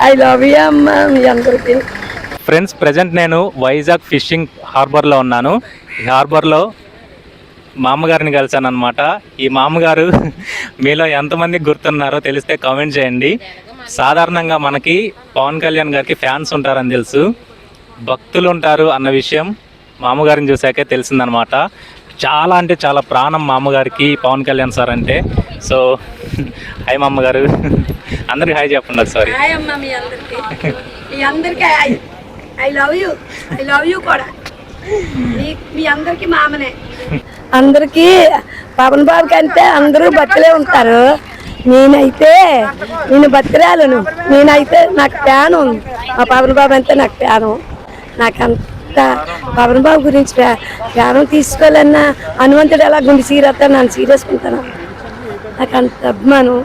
I love you అమ్మ మీ అందరికీ. Friends, present నేను వైజాగ్ ఫిషింగ్ హార్బర్లో ఉన్నాను. ఈ హార్బర్లో మా అమ్మగారిని కలిసాను అనమాట. ఈ మామగారు మీలో ఎంతమంది గుర్తున్నారో తెలిస్తే కామెంట్ చేయండి. సాధారణంగా మనకి పవన్ కళ్యాణ్ గారికి ఫ్యాన్స్ ఉంటారని తెలుసు, భక్తులు ఉంటారు అన్న విషయం మా అమ్మగారిని చూసాకే తెలిసిందనమాట. చాలా అంటే చాలా ప్రాణం మా అమ్మగారికి పవన్ కళ్యాణ్ సార్ అంటే. సో హాయ్ మా అమ్మగారు, అందరికి హాయ్ చెప్పండి ఒకసారి. హాయ్ అమ్మ మీ అందరికీ ఐ లవ్ యూ కూడా. మీ అందరికీ మామనే. అందరికీ పవన్ బాబు కంటే అందరూ భక్తులే ఉంటారు. నేను భక్తురాలను. నేనైతే నాకు ఫ్యాను. మా పవన్ బాబు అంటే నాకు ఫ్యాను. నాకంత పవన్ బాబు గురించి ఫ్యానం తీసుకోవాలన్నా హనుమంతుడు ఎలా గుండి సీరత్తా నన్ను సీరేసుకుంటాను. నాకు అంత అభిమానం.